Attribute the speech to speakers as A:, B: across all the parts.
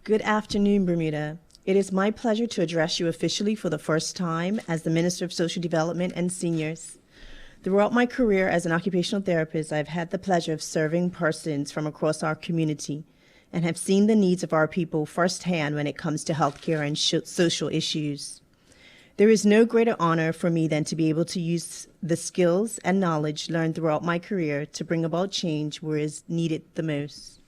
A: Good afternoon, Bermuda. It is my pleasure to address you officially for the first time as the Minister of Social Development and Seniors. Throughout my career as an occupational therapist, I've had the pleasure of serving persons from across our community and have seen the needs of our people firsthand when it comes to healthcare and social issues. There is no greater honor for me than to be able to use the skills and knowledge learned throughout my career to bring about change where it is needed the most.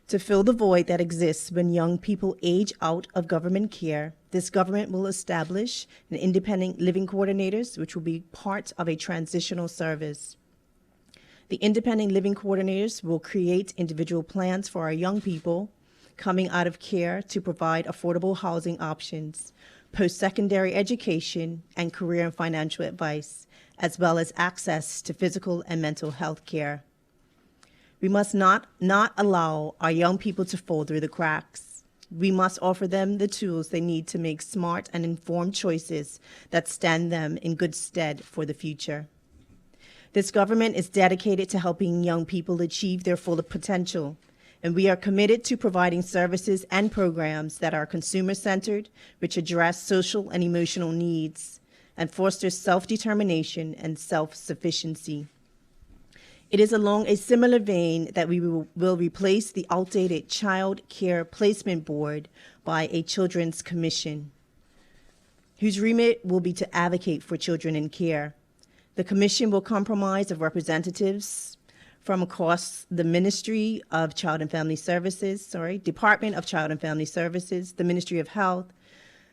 A: To fill the void that exists when young people age out of government care, this government will establish an independent living coordinators, which will be part of a transitional service. The independent living coordinators will create individual plans for our young people coming out of care to provide affordable housing options, post-secondary education, and career and financial advice, as well as access to physical and mental health care. We must not allow our young people to fall through the cracks. We must offer them the tools they need to make smart and informed choices that stand them in good stead for the future. This government is dedicated to helping young people achieve their full potential, and we are committed to providing services and programs that are consumer-centered, which address social and emotional needs, and foster self-determination and self-sufficiency. It is along a similar vein that we will replace the outdated Child Care Placement Board by a Children's Commission, whose remit will be to advocate for children in care. The commission will comprise of representatives from across the Ministry of Child and Family Services, Department of Child and Family Services, the Ministry of Health,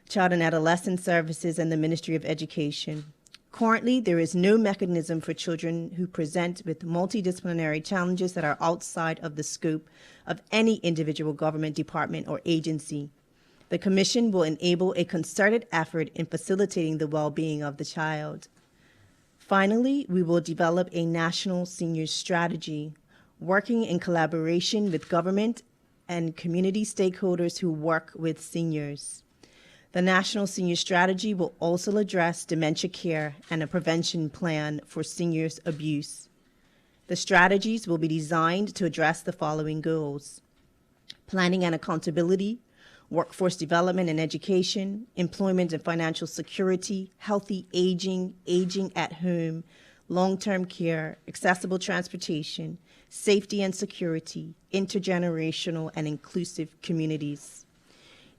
A: Child and Adolescent Services, and the Ministry of Education. Currently, there is no mechanism for children who present with multidisciplinary challenges that are outside of the scope of any individual government department or agency. The Commission will enable a concerted effort in facilitating the well-being of the child. Finally, we will develop a national senior strategy, working in collaboration with government and community stakeholders who work with seniors. The National Senior Strategy will also address dementia care and a prevention plan for seniors' abuse. The strategies will be designed to address the following goals: planning and accountability, workforce development and education, employment and financial security, healthy aging, aging at home, long-term care, accessible transportation, safety and security, intergenerational and inclusive communities.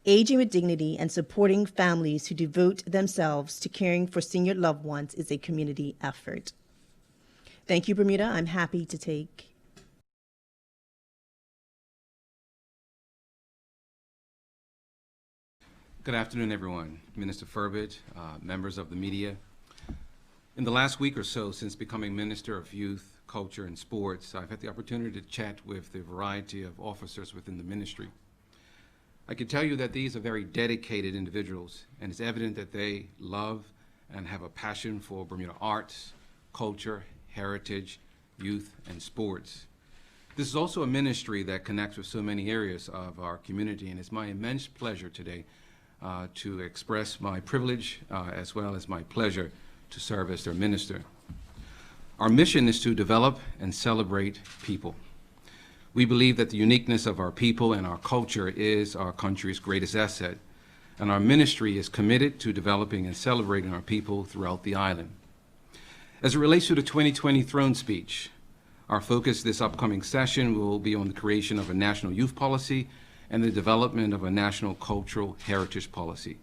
A: Aging with dignity and supporting families who devote themselves to caring for senior loved ones is a community effort. Thank you, Bermuda. I'm happy to take.
B: Good afternoon, everyone. Minister Furbert, members of the media. In the last week or so since becoming Minister of Youth, Culture, and Sports, I've had the opportunity to chat with a variety of officers within the ministry. I can tell you that these are very dedicated individuals, and it's evident that they love and have a passion for Bermuda arts, culture, heritage, youth, and sports. This is also a ministry that connects with so many areas of our community, and it's my immense pleasure today to express my privilege as well as my pleasure to serve as their minister. Our mission is to develop and celebrate people. We believe that the uniqueness of our people and our culture is our country's greatest asset, and our ministry is committed to developing and celebrating our people throughout the island. As it relates to the 2020 throne speech, our focus this upcoming session will be on the creation of a national youth policy and the development of a national cultural heritage policy.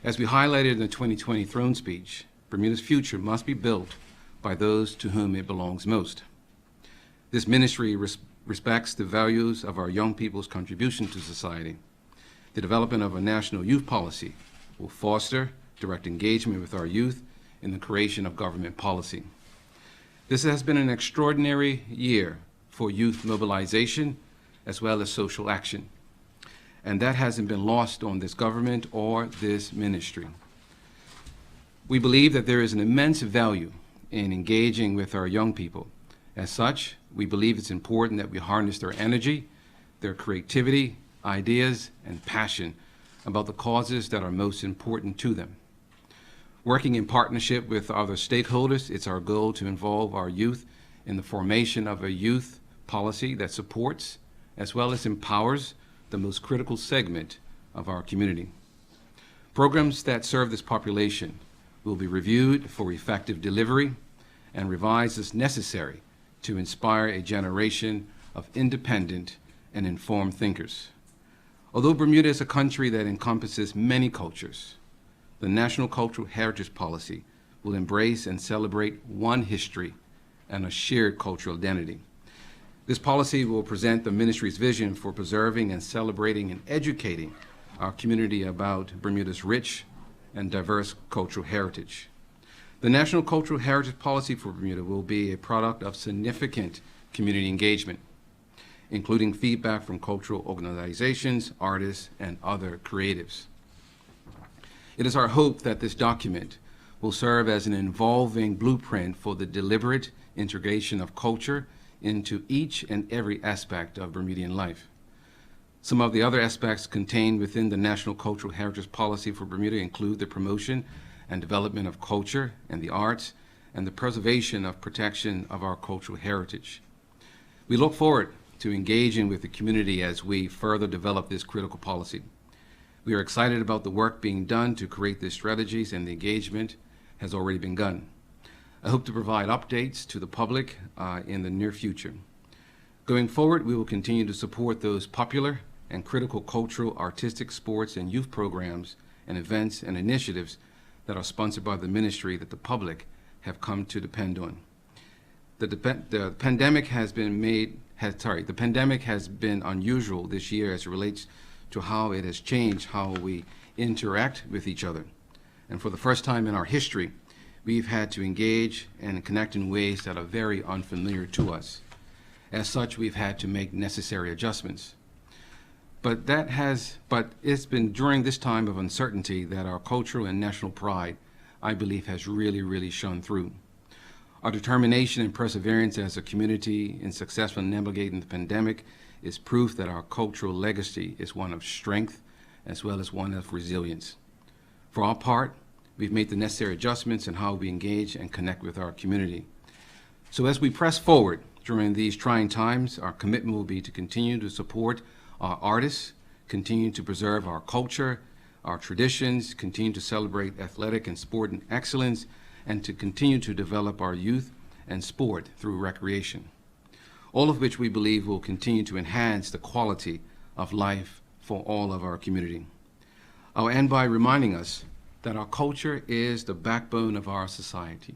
B: As we highlighted in the 2020 throne speech, Bermuda's future must be built by those to whom it belongs most. This ministry respects the values of our young people's contribution to society. The development of a national youth policy will foster direct engagement with our youth in the creation of government policy. This has been an extraordinary year for youth mobilization as well as social action, and that hasn't been lost on this government or this ministry. We believe that there is an immense value in engaging with our young people. As such, we believe it's important that we harness their energy, their creativity, ideas, and passion about the causes that are most important to them. Working in partnership with other stakeholders, it's our goal to involve our youth in the formation of a youth policy that supports as well as empowers the most critical segment of our community. Programs that serve this population will be reviewed for effective delivery and revised as necessary to inspire a generation of independent and informed thinkers. Although Bermuda is a country that encompasses many cultures, the National Cultural Heritage Policy will embrace and celebrate one history and a shared cultural identity. This policy will present the ministry's vision for preserving and celebrating and educating our community about Bermuda's rich and diverse cultural heritage. The National Cultural Heritage Policy for Bermuda will be a product of significant community engagement, including feedback from cultural organizations, artists, and other creatives. It is our hope that this document will serve as an evolving blueprint for the deliberate integration of culture into each and every aspect of Bermudian life. Some of the other aspects contained within the National Cultural Heritage Policy for Bermuda include the promotion and development of culture and the arts, and the preservation of protection of our cultural heritage. We look forward to engaging with the community as we further develop this critical policy. We are excited about the work being done to create these strategies, and the engagement has already begun. I hope to provide updates to the public in the near future. Going forward, we will continue to support those popular and critical cultural, artistic, sports, and youth programs and events and initiatives that are sponsored by the ministry that the public have come to depend on. The pandemic has been unusual this year as it relates to how it has changed how we interact with each other. And for the first time in our history, we've had to engage and connect in ways that are very unfamiliar to us. As such, we've had to make necessary adjustments. But it's been during this time of uncertainty that our cultural and national pride, I believe, has really shone through. Our determination and perseverance as a community in successfully navigating the pandemic is proof that our cultural legacy is one of strength as well as one of resilience. For our part, we've made the necessary adjustments in how we engage and connect with our community. So as we press forward during these trying times, our commitment will be to continue to support our artists, continue to preserve our culture, our traditions, continue to celebrate athletic and sport and excellence, and to continue to develop our youth and sport through recreation. All of which we believe will continue to enhance the quality of life for all of our community. I'll end by reminding us that our culture is the backbone of our society.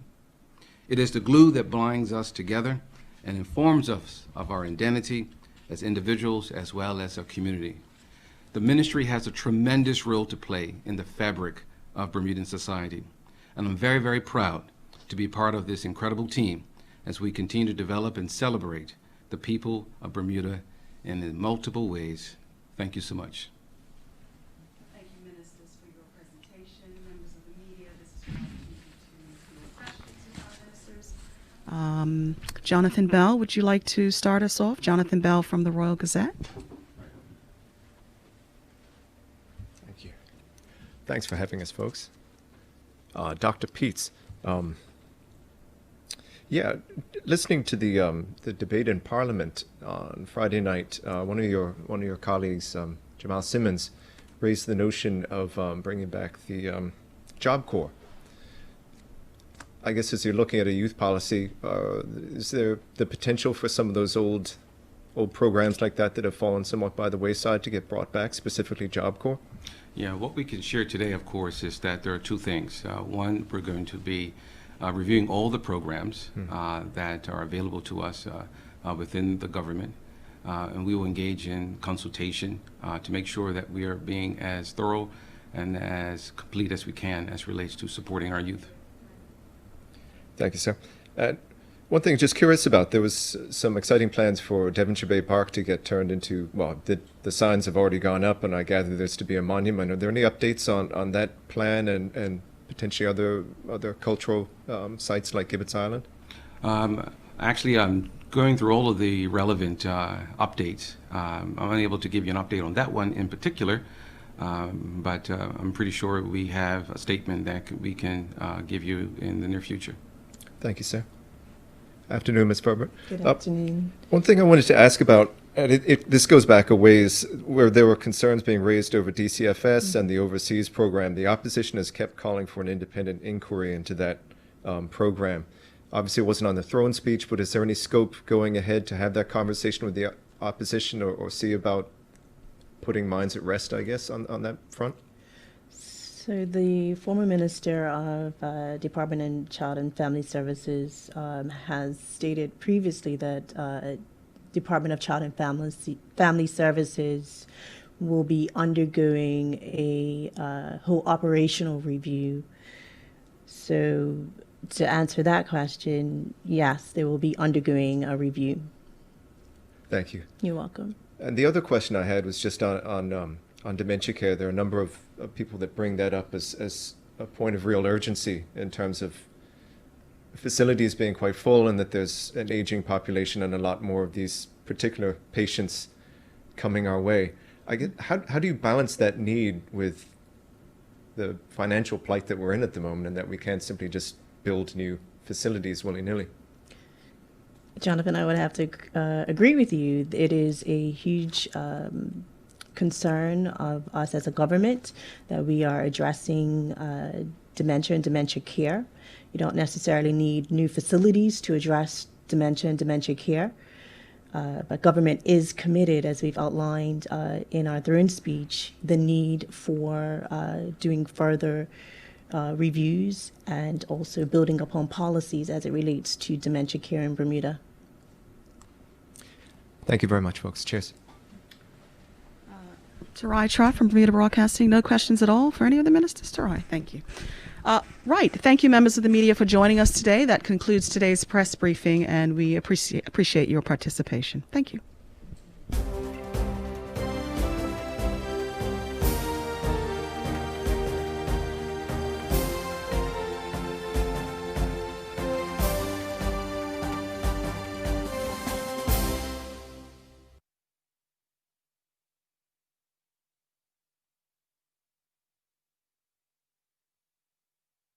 B: It is the glue that binds us together and informs us of our identity as individuals as well as our community. The ministry has a tremendous role to play in the fabric of Bermudan society, and I'm very proud to be part of this incredible team as we continue to develop and celebrate the people of Bermuda in multiple ways. Thank you so much.
C: Thank you, ministers, for your presentation. Members of the media, this is your opportunity to ask questions to our ministers. Jonathan Bell, would you like to start us off? Jonathan Bell from the Royal Gazette.
D: Thank you. Thanks for having us, folks. Dr. Peets, listening to the debate in Parliament on Friday night, one of your colleagues, Jamal Simmons, raised the notion of bringing back the Job Corps. I guess as you're looking at a youth policy, is there the potential for some of those old programs like that have fallen somewhat by the wayside to get brought back, specifically Job Corps?
B: Yeah, what we can share today, of course, is that there are two things. One, we're going to be reviewing all the programs that are available to us within the government, and we will engage in consultation to make sure that we are being as thorough and as complete as we can as relates to supporting our youth.
D: Thank you, sir. One thing, just curious about, there was some exciting plans for Devonshire Bay Park to get turned into, well, the signs have already gone up, and I gather there's to be a monument. Are there any updates on that plan and potentially other cultural sites like Gibbets Island?
B: Actually, I'm going through all of the relevant updates. I'm unable to give you an update on that one in particular, but I'm pretty sure we have a statement that we can give you in the near future.
D: Thank you, sir. Afternoon, Ms. Furbert.
A: Good afternoon.
D: One thing I wanted to ask about, And this goes back a ways where there were concerns being raised over DCFS and the overseas program. The opposition has kept calling for an independent inquiry into that program. Obviously, it wasn't on the throne speech, but is there any scope going ahead to have that conversation with the opposition or see about putting minds at rest, I guess, on that front?
A: So the former Minister of Department of Child and Family Services has stated previously that Department of Child and Family Services will be undergoing a whole operational review. So to answer that question, yes, they will be undergoing a review.
D: Thank you.
A: You're welcome.
D: And the other question I had was just on dementia care. There are a number of people that bring that up as a point of real urgency in terms of facilities being quite full and that there's an aging population and a lot more of these particular patients coming our way. How do you balance that need with the financial plight that we're in at the moment and that we can't simply just build new facilities willy-nilly?
A: Jonathan, I would have to agree with you. It is a huge concern of us as a government that we are addressing dementia and dementia care. You don't necessarily need new facilities to address dementia and dementia care, but government is committed, as we've outlined in our throne speech, the need for doing further reviews and also building upon policies as it relates to dementia care in Bermuda.
D: Thank you very much, folks. Cheers.
C: Tinee Trott from Bermuda Broadcasting. No questions at all for any of the ministers? Tinee, thank you. Right. Thank you, members of the media, for joining us today. That concludes today's press briefing, and we appreciate your participation. Thank you.